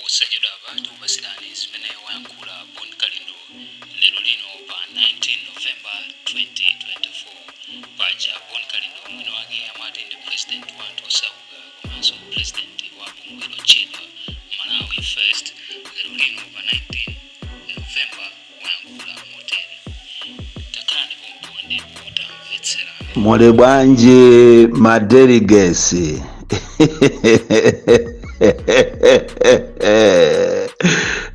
Osajudaba tubasilani zimene wayankhula Bon Kalindo lero lino pa 19 November 2024 paja Bon Kalindo mwini wake amati ndi president wa anthu osauka komanso president wa bungwe lotchedwa Malawi First lero lino pa 19 November wayankhula motere takhani pompo ndi kutamvetsera muli bwanji madelegates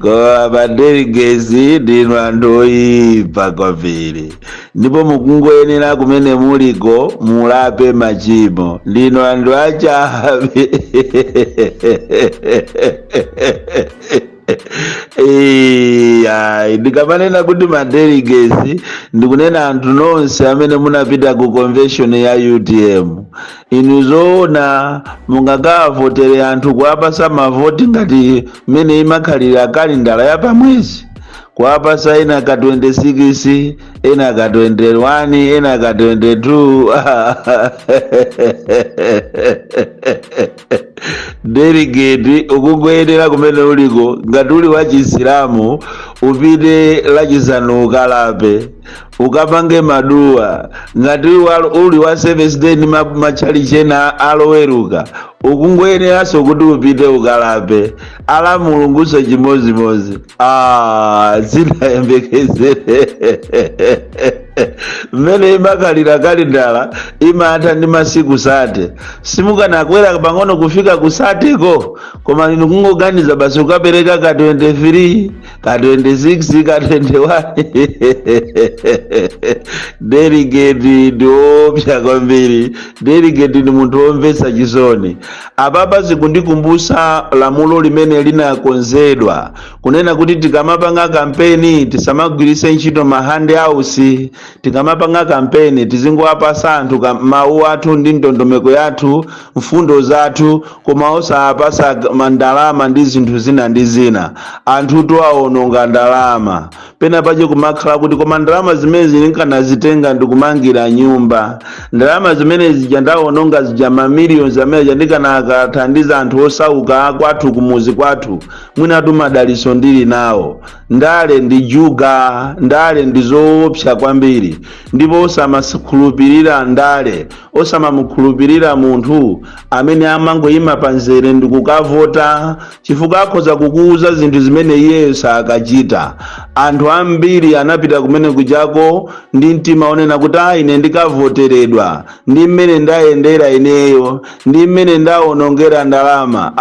Kwa madelegates ndinu anthu oyipa kwambiri ndipo mukungoyenera kumene muliko mulape machimo ndinu anthu achabe ndikamanena kuti madelegates ndikunena anthu nonse amene munapita ku convention ya UTM. Inu zoona mungakavotere anthu kuwapasa mavoti ngati mmene imakhalira kalendala ya pamwezi, kuwapasa ena ka 26, ena ka 21, ena ka 22. Delegate ukungoyenera kumene uliko ngati uli wa Chisilamu upite lachisanu ukalape ukapange maduwa, ngati uli wa Seventh Day ndi matchalichi ena aloweruka ukungoyeneranso kuti upite ukalape ala mulunguso chimozimozi. Zinayembekezere mmene imakhalira kalendala imatha ndi masiku sate, simukanakwera pang'ono kufika kusateko, koma inu kungoganiza basi ukapereka ka 23, ka 26, ka 21. Delegate ndi opsa kwambiri. Delegate ndi munthu womvetsa chisoni. Apapa zikundikumbusa lamulo limene linakonzedwa kunena kuti tikamapanga kampeni tisamagwiritse ntchito ma handouts. Tikamapanga kampeni tizingowapasa anthu mawu athu ndi ndondomeko yathu, mfundo zathu, koma osapasa mandalama ndi zinthu zina ndi zina. Anthu tiwaononga ndalama. Pena pache kumakhala kuti koma ndalama zimene ndikanazitenga ndikumangira nyumba, ndalama zimene zija ndaononga zija mamiliyoni amene ndikanakathandiza anthu osauka kwathu kumuzi kwathu, mwinatu madaliso ndili nawo. Ndale ndi juga, ndale ndi zoopsa kwambiri, ndipo osamakhulupirira ndale, osamamukhulupirira munthu amene amangoyima panzere ndikukavota chifukwa akhoza kukuuza zinthu zimene iye sakachita. Anthu ambiri anapita kumene kujako ndi mtima onena kuti ine ndikavoteredwa ndi mmene ndayendera ineyo, ndi mmene ndaonongera ndalama,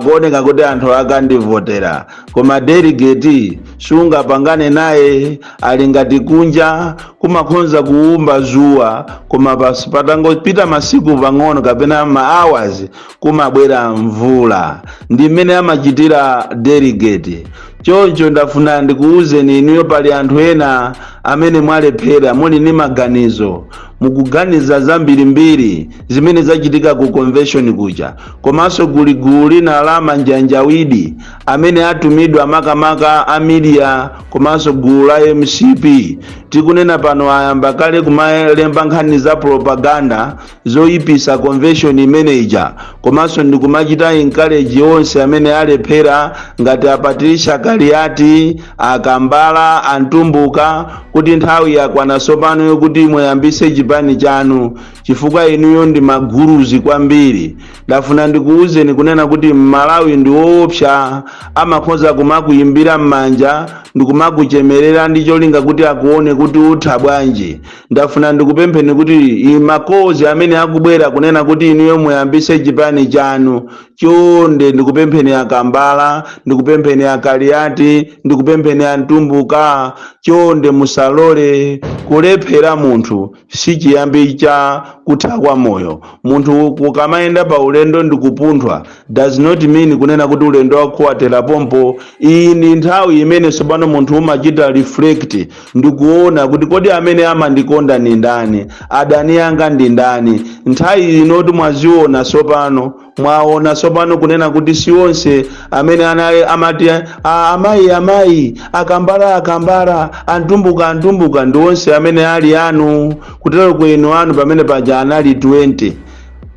kuoneka kuti anthu akandivotera. Koma delegate sungapangane naye, ali ngati kunja kumakhonza kuumba zuwa, koma patangopita masiku pang'ono kapena ma hours kumabwera mvula. Ndi mmene amachitira delegate. Choncho ndafuna ndikuuzeni inuyo pali anthu ena amene mwalephera muli ni maganizo, mukuganiza zambirimbiri zimene zachitika ku convention kuja, komanso gulu lina la manjanjawidi amene atumidwa makamaka a media komanso gulu la MCP. Tikunena pano ayamba kale kumalemba nkhani za propaganda zoyipisa convention imene ija, komanso ndikumachita encourage onse amene alephera ngati apatirisha Kaliati, Akambala, Antumbuka kuti nthawi yakwana sopano yokuti mwayambise chipani chanu chifukwa inuyo ndi maguruzi kwambiri. Ndafuna ndikuuzeni kunena kuti Malawi ndi woopsa, amakhoza kumakuyimbira m'manja ndikumakuchemerera ndi cholinga kuti akuone kuti utha bwanji. Ndafuna ndikupempheni kuti makozi amene akubwera kunena kuti inuyo mwayambise chipani chanu, chonde ndikupempheni Akambala, ndikupempheni Akaliati, ndikupempheni Antumbuka, chonde musalole kulephera munthu si chiyambi cha kutha kwa moyo. Munthu kukamayenda pa ulendo ndikupunthwa does not mean kunena kuti ulendo wako watera pompo. Iyi ndi nthawi imene sopano munthu umachita reflect ndikuona kuti kodi amene amandikonda ndi ndani, adani anga ndi ndani. Nthawi inoti mwaziona sopano, mwaona sopano kunena kuti si onse amene amati amayi, Akambala, Antumbuka ndi onse amene ali anu. Kutero kwenu anu pamene paja anali 20.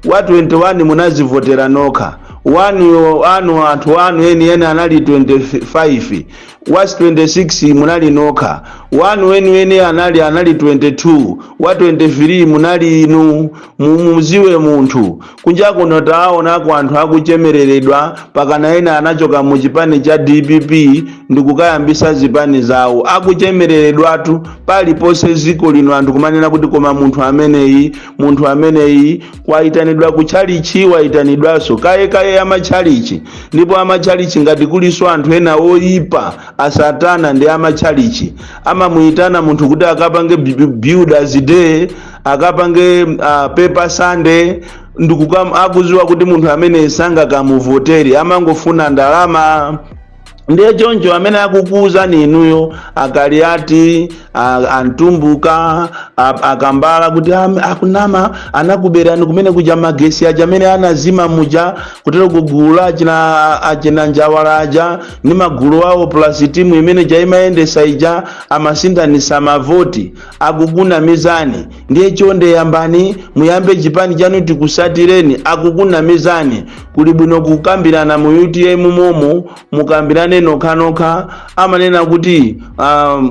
Wa 21 munazivotera nokha. anthu anu eni anali 25, wasi 26 munali nokha, wanu eni anali 22, wa 23 munali inu. Mumuziwe munthu kunja kuno taonako anthu akuchemereredwa pakana ena anachoka mu chipani cha DPP ndikukayambisa zipani zawo akuchemereredwatu paliponse ziko lino anthu kumanena kuti koma munthu ameneyi kwaitanidwa kuchalichi waitanidwaso kaye amachalichi, ndipo amachalichi ngati kuliso anthu ena oyipa asatana ndi amachalichi amamuyitana munthu kuti akapange builders day, akapange paper Sunday, akuziwa kuti munthu amene sanga kamuvoteri amangofuna ndalama. Ndiye choncho amene akukuza ninuyo akaliati antumbuka akambala kuti akunama anakuberani kumene kuja magesi aja amene anazima muja kutero kugula achina njawalaja ni magulu awo plus timu imene jaimayendesa ija amasindanisa mavoti akuguna mizani. Ndiye chonde yambani muyambe chipani chanu tikusatireni akuguna mizani. Kuli bwino kukambirana mu UTM momo mukambirane nokha amanena kuti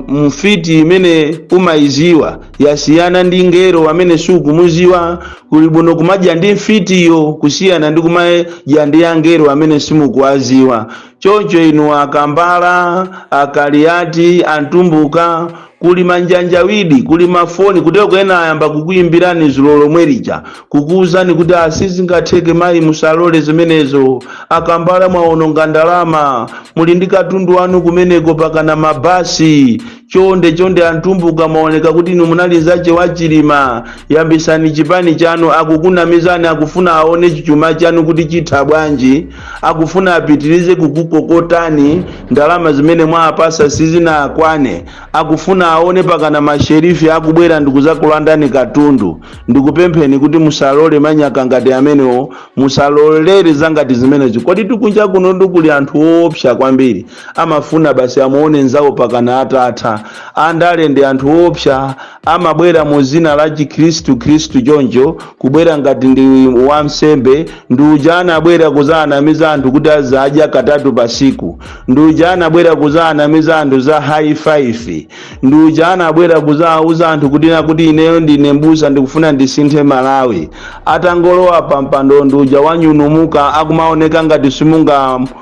mfiti imene umaiziwa yasiyana ndi ngero amene sukumuziwa. Kuli bwino kumadya ndi mfitiyo kusiyana ndi kumadya ndi angero amene simukuwaziwa. Choncho inu akambala akaliati antumbuka kuli manjanjawidi kuli mafoni kutero kwena ayamba kukuyimbirani zulolo mwericha kukuuzani kuti asizingatheke mayi musalole zimenezo, akambala mwaononga ndalama, muli ndi katundu wanu kumeneko pakana mabasi. Chonde antumbuka maoneka kuti inu munali zache wachilima, yambisani chipani chanu. Akukuna mizani akufuna aone chichuma chanu kuti chitha bwanji, akufuna apitirize kukukokotani ndalama zimene mwapasa sizina akwane, akufuna aone pakana masherifi akubwera ndikuzakulandani katundu. Ndikupempheni kuti musalole manyaka ngati amenewo, musalolere zangati zimenezo. Kodi tikunja kuno ndikuli anthu opsa kwambiri amafuna basi amuone nzawo pakana atatha. Andale ndi anthu opsa amabwera mu zina la Khristu choncho kubwera ngati ndi wamsembe. Nduja anabwera kuzanamiza anthu kuti azadya katatu pasiku. Nduja anabwera kuzanamiza anthu za high five. Nduja anabwera kuzauza anthu kuti ineyo ndine mbusa ndikufuna ndisinthe Malawi. Atangolowa pampando nduja wanyunumuka akumaoneka ngati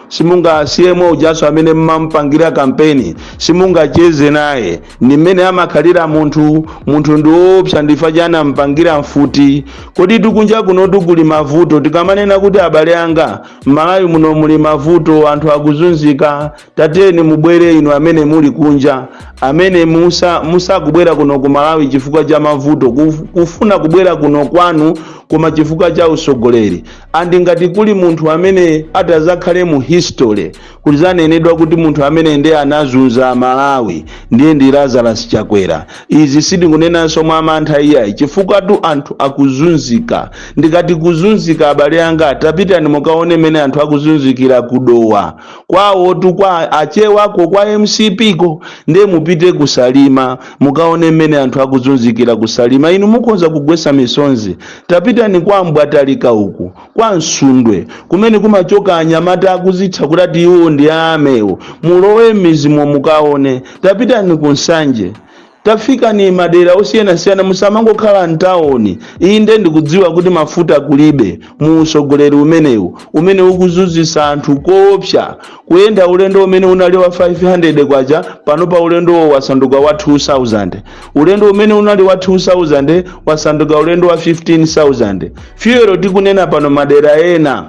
simunga CMO ujaso amene mmampangira kampeni simunga cheze naye. Nimene amakhalira munthu ndiopsa ndifa jana mpangira mfuti. Kodi tikunja kuno tukuli mavuto tikamanena kuti abale anga Malawi muno muli mavuto anthu akuzunzika. Tateni mubwere inu amene muli kunja, amene musa kubwera kuno ku Malawi chifukwa cha mavuto, kufuna kubwera kuno kwanu koma chifukwa cha usogoleri. Andi ngati kuli munthu amene atazakhale mu history kulizanenedwa kuti munthu amene ndiye anazunza Malawi ndiye ndi Lazarus Chakwera. Izi sindingunenanso mwa mantha iyayi chifukwa tu anthu akuzunzika. Ndikati kuzunzika abale anga tapitani mukaone mene anthu akuzunzikira kudowa kwawo tu kwa achewako kwa MCP ko ndiye mupite kusalima mukaone mene anthu akuzunzikira kusalima. Inu mukonza kugwesa misonzi. Tapitani kwa Mbwatalika uku kwa Nsundwe kumene kumachoka anyamata akuzitcha kuti iwo ndi amewo, mulowe mizimo mukaone. Tapitani ku Nsanje, tafika ni madera osiyana musamangokhala mtaoni. Inde ndikudziwa kuti mafuta kulibe mu usogoleri umene ukuzunzisa anthu kopsa. Kuyenda ulendo umene unali wa 500 kwacha pano pa ulendo wasanduka wa 2000. Ulendo umene unali wa 2000 wasanduka ulendo wa 15000. Fiero tikunena pano madera ena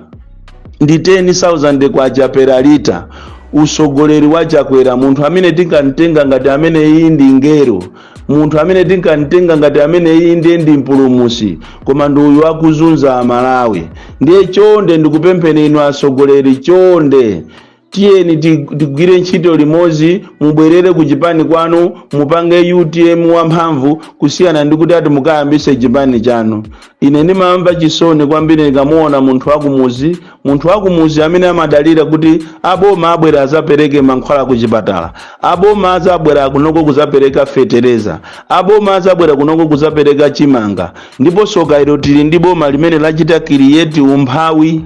ndi 10000 kwacha per liter. Usogoleri wa Chakwera munthu amene tinkantenga ngati amene iyi ndi ngero, munthu amene tinkantenga ngati amene iyi ndi mpulumusi, koma ndi uyu akuzunza Malawi. Ndiye chonde ndikupempheni inu asogoleri, chonde tiyeni tigwire ntchito limodzi, mubwerere ku chipani kwanu, mupange UTM wamphamvu kusiyana ndi kuti ati mukayambise chipani chanu. Ine ndimamva chisoni kwambiri ndikamuona munthu wakumuzi amene amadalira kuti aboma abwera azapereke mankhwala ku chipatala, aboma azabwera kunoko kuzapereka fetereza, aboma azabwera kunoko kuzapereka chimanga, ndipo soka ilo tili ndi boma limene lachita create umphawi.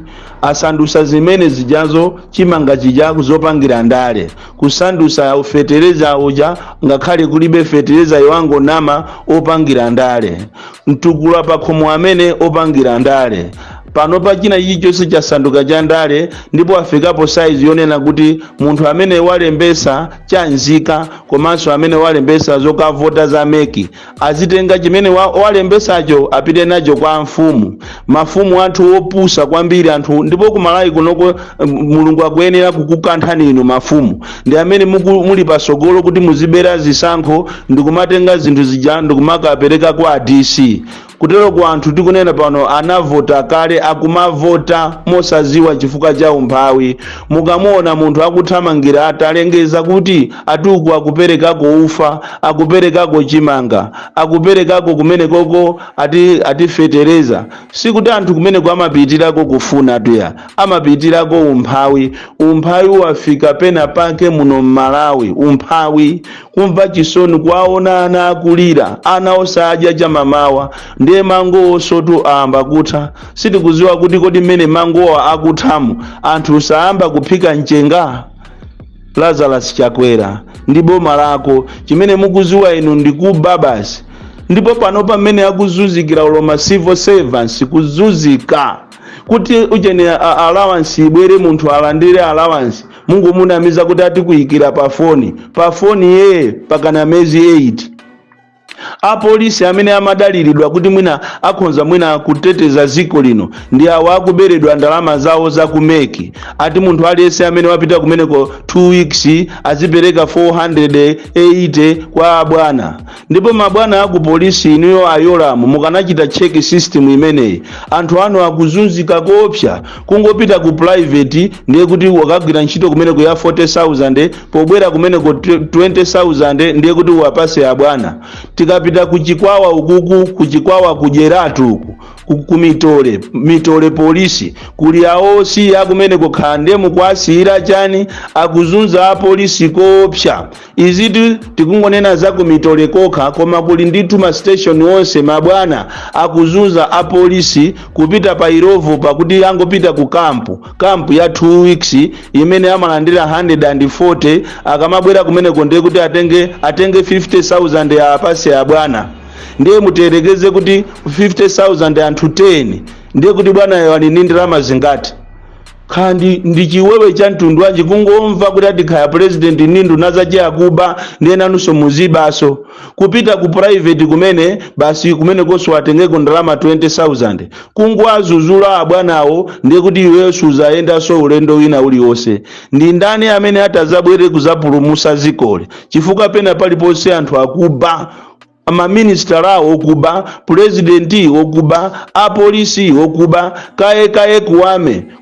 asandusa zimene zijazo chimanga chija kuzopangira ndale, kusandusa fetereza uja ngakhale kulibe fetereza iwango nama opangira ndale, mtukula pakhomo amene opangira ndale. Pano pachina chilichonse chasanduka cha ndale, ndipo afikapo size yonena kuti munthu amene walembesa chanzika komanso amene walembesa zokavota za meki azitenga chimene walembesacho apite nacho kwa mfumu. Mafumu anthu opusa kwambiri anthu, ndipo kumalawi kunoko Mulungu akuyenera kukukanthani inu mafumu, ndi amene muli pasogolo kuti muzibera zisankho ndikumatenga zinthu zija ndikumakapereka kwa DC. Kutero kwa anthu tikunena pano anavota kale akumavota mosaziwa chifukwa cha umphawi. Mukamona munthu akuthamangira atalengeza kuti atuku akuperekako ufa, akuperekako chimanga, akuperekako kumene koko atifetereza, sikuti anthu kumene kwa amapitirako kufuna tuya, amapitirako umphawi. Umphawi wafika pena pake muno Malawi, umphawi kumva chisoni kwaona ana akulira, ana osadya chamamawa, ndiye mango osotu amba kutha. Sitikuziwa kuti kodi mmene mangowa akuthamu anthu saamba kuphika mchenga. Lazarus Chakwera ndi boma lako, chimene mukuziwa inu ndikuba basi. Ndipo pano pamene akuzunzikira uloma civil servants kuzunzika kuti uchene allowance ibwere munthu alandire allowance, Mungu munamiza kuti atikuyikira pa foni ye pakana mezi 8. Apolisi amene amadaliridwa kuti mwina akhonza mwina kuteteza ziko lino ndi awa akuberedwa ndalama zawo za kumeki. Ati munthu aliyense amene wapita kumeneko 2 weeks azipereka 480 kwa abwana. Ndipo mabwana aku polisi inuyo ayolamu mukanachita check system imeneyi, anthu anu akuzunzika kopsa. Kungopita ku private ndiye kuti wakagwira ntchito kumeneko ya 40,000 pobwera kumeneko 20,000 ndiye kuti wapase abwana. Tikapita kuchikwawa ukuku, kuchikwawa kujeratu uku, mitole polisi kuli aosi akumene kukhande mukwasira chani akuzunza apolisi kopsa. Izitu tikungonena za kumitole kokha, koma kuli nditu ma station onse mabwana akuzunza apolisi kupita pa Irovo pakuti angopita ku kampu ya 2 weeks imene amalandira 140, akamabwera kumene konde kuti atenge 50,000 ya apase abwana. Ndiye muterekeze kuti 50,000 anthu 10 ndiye kuti bwana yawani ndalama zingati. Kandi ndichiwewe cha mtundu wanji kungomva kuti adikhaya president nindu nazaje akuba ndiye nanuso muzibaso kupita ku private kumene basi kumene koso atengeko ndalama 20,000 kungwazuzula abwanawo ndiye kuti iweyo suzaenda so ulendo wina uliwonse. Ndi ndani amene atazabwere kuzapulumusa zikole chifukwa pena paliponse anthu akuba, amaminister awo okuba, presidenti okuba, apolisi okuba, kaye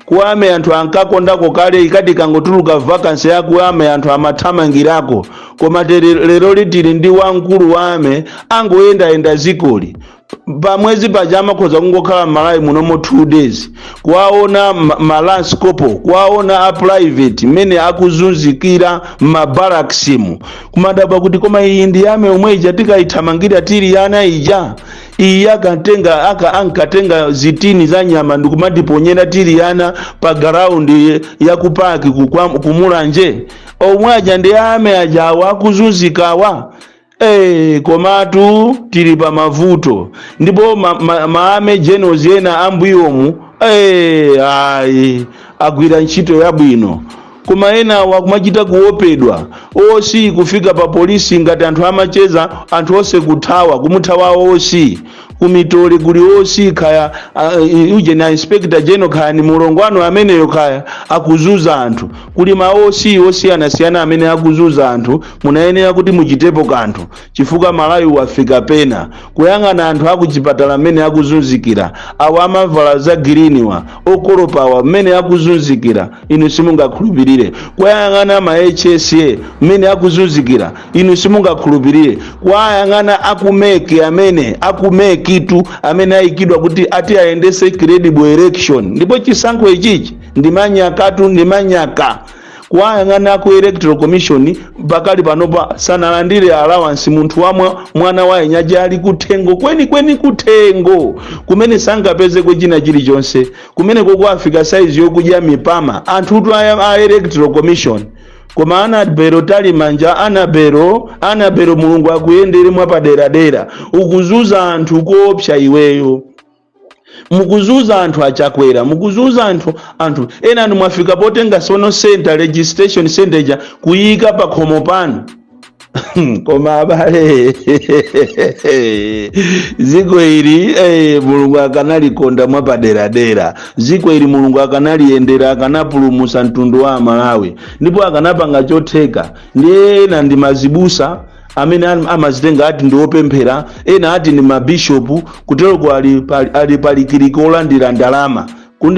kuame anthu ankakondako kale ikati kangotuluka vacancy ya kuame anthu amathamangirako. Koma lero litili ndi wamkulu wame angoyenda zikoli pamwezi pajama khoza kungokhala Malawi munomo 2 days kwaona malanskopo, kwaona a private mene akuzunzikira mabaraksimu kumadaba kuti koma iyi ndi yame omwe ija tikayithamangira tili yana ija iyi ankatenga zitini za nyama ndikumadiponyera tili yana pa ground ya kupaki kumulanje omwe aja ndi yame aja wakuzunzikawa. Komatu tili pa mavuto ndipo maame generals yena ambuyomu agwira ntchito yabwino, koma ena wakumachita kuopedwa osi kufika pa polisi ngati anthu amacheza anthu ose kuthawa kumuthawa osi kumitole kuli osi kaya uje na inspector general kaya ni mulongwano ameneyo kaya akuzuza anthu kuli maosi anasiyana amene akuzuza anthu. Munayenera kuti muchitepo kanthu chifukwa Malawi wafika pena kuyang'ana anthu akuchipatala amene akuzunzikira awa amavala za greenwa okolopawa amene akuzunzikira inu simungakhulupirire. Kuyang'ana ma HSA amene akuzunzikira inu simungakhulupirire. Kuyang'ana akumeke amene kitu amene ayikidwa kuti ati aendese credible election ndipo chisankho ichichi ndi manyaka. kwayang'ana ku electoral commission pakali panopa sanalandire allowance munthu mwana wa enyaja ali kutengo kweni kutengo kumene sangapezeko china chilichonse kumene kokuafika saizi yokudya mipama anthu a electoral commission koma anabero tali manja anabero mulungu akuyendere mwapaderadera ukuzuza anthu koopsa iweyo mukuzuza anthu achakwera mukuzuza anthu ena anu mwafika potenga sono center registration center kuyika pa khomo pano koma abale ziko ili mulungu akanalikonda mwapaderadera ziko ili mulungu akanaliyendera akanapulumusa mtundu wa Malawi ndipo akanapanga chotheka ndi ena ndi mazibusa amene amazitenga ati ndiopemphera ena ati ndi mabishopu kutero ali palikiriko olandira ndalama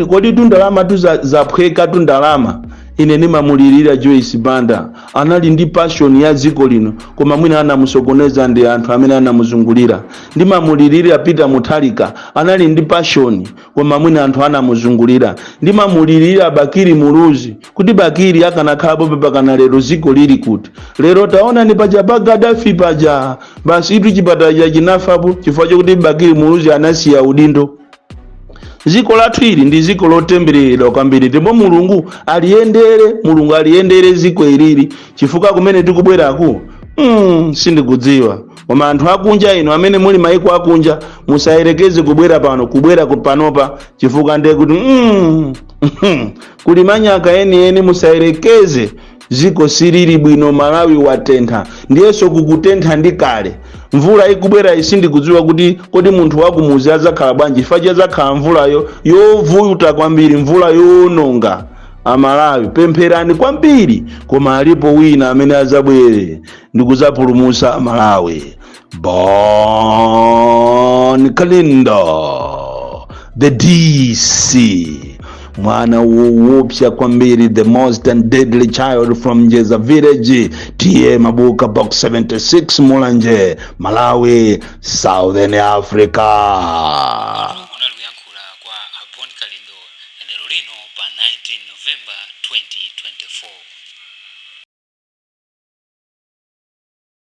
kodi tundalama tuzaphweka tundalama ine nimamulirira Joyce Banda anali ndi passion ya ziko lino koma mwina anamusokoneza ndi anthu amene anamuzungulira ndimamulirira Peter Mutharika anali ndi passion koma mwina anthu anamuzungulira ndimamulirira Bakiri Muluzi kuti Bakiri akanakhalapo pepakana lero ziko lili kuti lero taona ni paja Gaddafi paja basi itu chipata chinafapo chifukwa chokuti Bakiri Muluzi anasiya udindo ziko lathu ili ndi ziko lotembereredwa kwambiri ndipo mulungu aliyendere ziko ilili chifukwa kumene tikubweraku sindikudziwa koma anthu akunja ino amene muli maiko akunja musayerekeze kubwera panopa chifukwa ndiye kuti kuli manyaka eni musayerekeze ziko silili bwino Malawi watentha ndiyeso kukutentha ndi kale mvula ikubwera isindikudziwa kuti kodi munthu wakumuzi azakhala bwanji chifukwa azakhala mvulayo yovuta kwambiri mvula yononga Amalawi pempherani kwambiri koma alipo wina amene azabwere ndikuzapulumusa Malawi. Bon Kalindo the DC mwana woopsa kwambiri the most and deadly child from Jeza Village TM Mabuka box 76 Mulanje Malawi Southern Africa. Unaluyankhula kwa Bon Kalindo lero lino pa 19 November 2024.